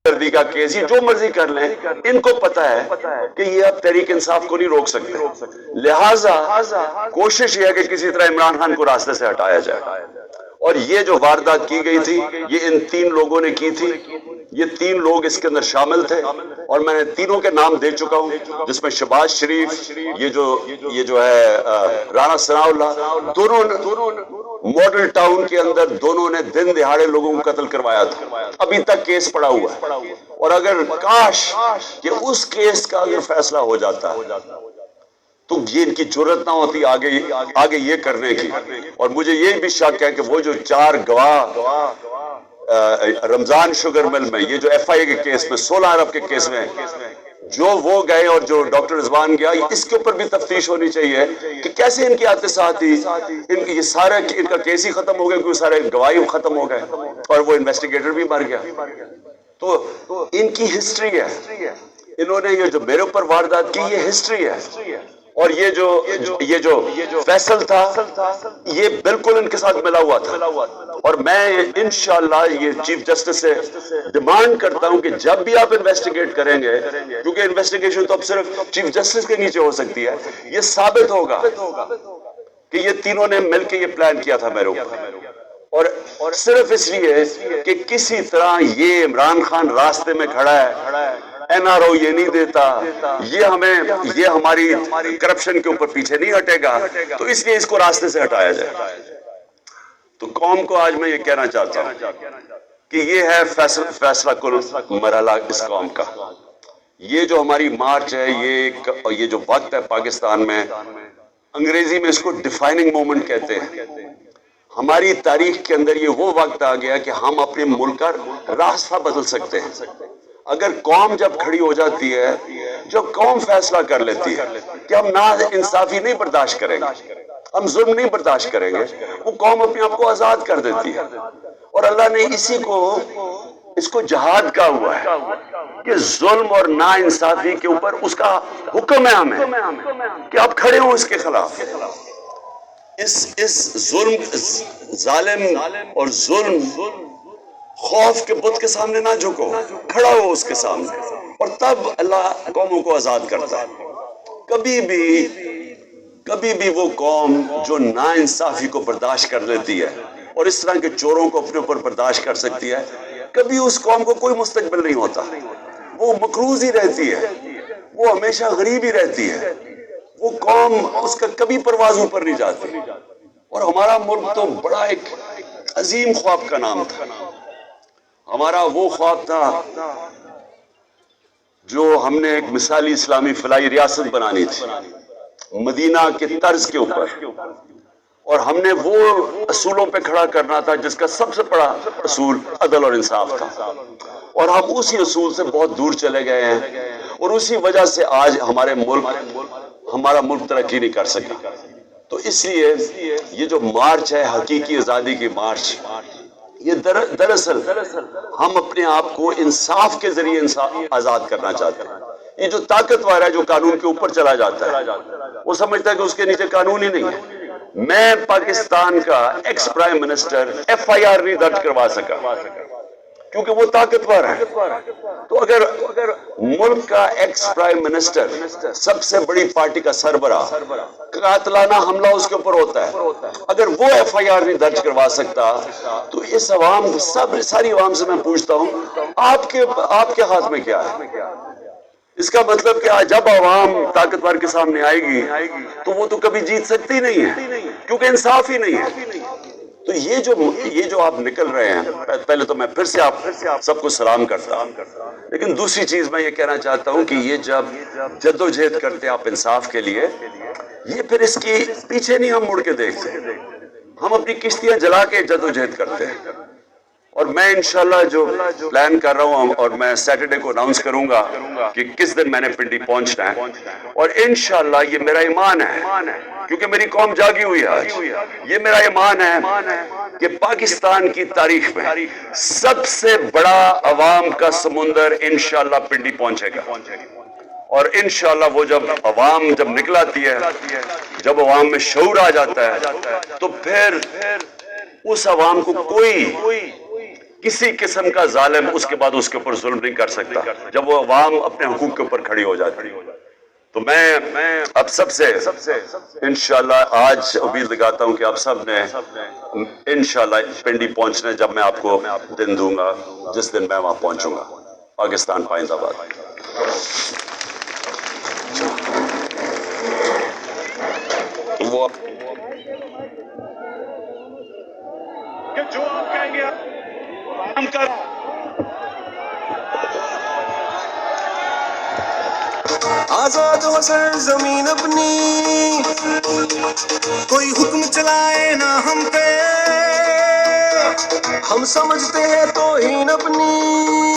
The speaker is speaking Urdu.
گردی کا کیس، یہ جو مرضی کر لیں، ان کو پتا ہے کہ یہ اب تحریک انصاف کو نہیں روک سکتے، لہٰذا کوشش یہ ہے کہ کسی طرح عمران خان کو راستے سے ہٹایا جائے۔ اور یہ جو واردات کی گئی تھی یہ ان 3 لوگوں نے کی تھی، یہ 3 لوگ اس کے اندر شامل تھے، اور میں نے تینوں کے نام دے چکا ہوں، جس میں شہباز شریف، یہ جو ہے رانا ثناء اللہ، دونوں ماڈل ٹاؤن کے اندر دونوں نے دن دہاڑے لوگوں کو قتل کروایا تھا، ابھی تک کیس پڑا ہوا ہے۔ اور اگر کاش کہ اس کیس کا اگر فیصلہ ہو جاتا تو یہ ان کی جرت نہ ہوتی آگے یہ کرنے کی۔ اور مجھے یہ بھی شک ہے کہ وہ جو 4 گواہ رمضان شوگر مل میں، یہ جو ایف آئی اے کے کیس میں 16 ارب کے کیس میں جو وہ گئے اور جو ڈاکٹر رضوان گیا، اس کے اوپر بھی تفتیش ہونی چاہیے کہ کیسے ان کی آتے ساتھ ہی یہ سارے ان کا کیس ہی ختم ہو گیا، کیونکہ سارے گواہی ختم ہو گئے اور وہ انویسٹیگیٹر بھی مر گیا۔ تو ان کی ہسٹری ہے، انہوں نے یہ جو میرے اوپر واردات کی یہ ہسٹری ہے۔ اور یہ جو فیصل تھا یہ بالکل ان کے ساتھ ملا ہوا تھا، اور میں انشاءاللہ یہ چیف جسٹس سے ڈیمانڈ کرتا ہوں کہ جب بھی آپ انویسٹیگیٹ کریں گے، کیونکہ انویسٹیگیشن تو اب صرف چیف جسٹس کے نیچے ہو سکتی ہے، یہ ثابت ہوگا کہ یہ تینوں نے مل کے یہ پلان کیا تھا میرے اوپر، اور صرف اس لیے کہ کسی طرح یہ عمران خان راستے میں کھڑا ہے، این آر او یہ نہیں دیتا، یہ ہماری کرپشن کے اوپر پیچھے نہیں ہٹے گا، تو اس لیے اس کو راستے سے ہٹایا جائے۔ تو قوم کو آج میں یہ کہنا چاہتا ہوں کہ یہ ہے فیصلہ کل مرحلہ اس قوم کا۔ یہ جو ہماری مارچ ہے، یہ جو وقت ہے پاکستان میں، انگریزی میں اس کو ڈیفائننگ مومنٹ کہتے ہیں۔ ہماری تاریخ کے اندر یہ وہ وقت آ گیا کہ ہم اپنے ملک کا راستہ بدل سکتے ہیں۔ اگر قوم جب کھڑی ہو جاتی ہے، جب قوم فیصلہ کر لیتی ہے کہ ہم نا انصافی نہیں برداشت کریں گے، ہم ظلم نہیں برداشت کریں گے، وہ قوم اپنے آپ کو آزاد کر دیتی ہے۔ اور اللہ نے اس کو جہاد کہا ہوا ہے کہ ظلم اور نا انصافی کے اوپر اس کا حکم ہے ہمیں کہ آپ کھڑے ہوں اس کے خلاف۔ اس ظالم اور ظلم خوف کے بت کے سامنے نہ جھکو، کھڑا ہو اس کے سامنے، اور تب اللہ قوموں کو آزاد کرتا ہے۔ کبھی بھی وہ قوم جو نا انصافی کو برداشت کر لیتی ہے اور اس طرح کے چوروں کو اپنے اوپر برداشت کر سکتی ہے، کبھی اس قوم کو کوئی مستقبل نہیں ہوتا، وہ مقروض ہی رہتی ہے، وہ ہمیشہ غریب ہی رہتی ہے، وہ قوم اس کا کبھی پرواز اوپر نہیں جاتی۔ اور ہمارا ملک تو بڑا ایک عظیم خواب کا نام تھا، ہمارا وہ خواب تھا جو ہم نے ایک مثالی اسلامی فلاحی ریاست بنانی تھی مدینہ کے طرز کے اوپر، اور ہم نے وہ اصولوں پہ کھڑا کرنا تھا جس کا سب سے بڑا اصول عدل اور انصاف تھا، اور ہم اسی اصول سے بہت دور چلے گئے ہیں، اور اسی وجہ سے آج ہمارا ملک ترقی نہیں کر سکا۔ تو اس لیے یہ جو مارچ ہے حقیقی آزادی کی مارچ، یہ دراصل ہم اپنے آپ کو انصاف کے ذریعے آزاد کرنا چاہتے ہیں۔ یہ جو طاقتور ہے جو قانون کے اوپر چلا جاتا ہے، وہ سمجھتا ہے کہ اس کے نیچے قانون ہی نہیں ہے۔ میں پاکستان کا ex prime minister F I R نہیں درج کروا سکا کیونکہ وہ طاقتور ہے۔ تو اگر ملک کا ایکس پرائم منسٹر سب سے بڑی پارٹی کا سربراہ قاتلانہ حملہ اس کے اوپر ہوتا ہے، اگر وہ ایف آئی آر نہیں درج کروا سکتا، تو اس عوام ساری عوام سے میں پوچھتا ہوں آپ کے ہاتھ میں کیا ہے؟ اس کا مطلب کہ جب عوام طاقتور کے سامنے آئے گی تو وہ تو کبھی جیت سکتی نہیں ہے کیونکہ انصاف ہی نہیں ہے۔ تو یہ جو آپ نکل رہے ہیں، پہلے تو میں پھر سے آپ سب کو سلام کرتا ہوں، لیکن دوسری چیز میں یہ کہنا چاہتا ہوں کہ یہ جب جدوجہد کرتے آپ انصاف کے لیے، یہ پھر اس کی پیچھے نہیں ہم مڑ کے دیکھتے، ہم اپنی کشتیاں جلا کے جدوجہد کرتے ہیں۔ اور میں انشاءاللہ جو پلان کر رہا ہوں، اور میں سیٹرڈے کو اناؤنس کروں گا کہ کس دن میں نے پنڈی پہنچنا ہے، اور انشاءاللہ یہ میرا ایمان ہے کیونکہ میری قوم جاگی ہوئی ہے آج، یہ میرا ایمان ہے کہ پاکستان کی تاریخ میں سب سے بڑا عوام کا سمندر انشاءاللہ پنڈی پہنچے گا، اور انشاءاللہ وہ جب عوام نکل آتی ہے، جب عوام میں شعور آ جاتا ہے، تو پھر اس عوام کو کسی قسم کا ظالم اس کے بعد اس کے اوپر ظلم نہیں کر سکتا جب وہ عوام اپنے حقوق کے اوپر کھڑی ہو جاتی. تو میں اب سب سے انشاءاللہ آج امید لگاتا ہوں کہ آپ سب نے انشاءاللہ پنڈی پہنچنا ہے جب میں آپ کو دن دوں گا جس دن میں وہاں پہنچوں گا. پاکستان پائندہ باد. وہ جو آپ کہیں گے ہم کر آزاد ہو سرزمین اپنی کوئی حکم چلائے نہ ہم پہ ہم سمجھتے ہیں توہین اپنی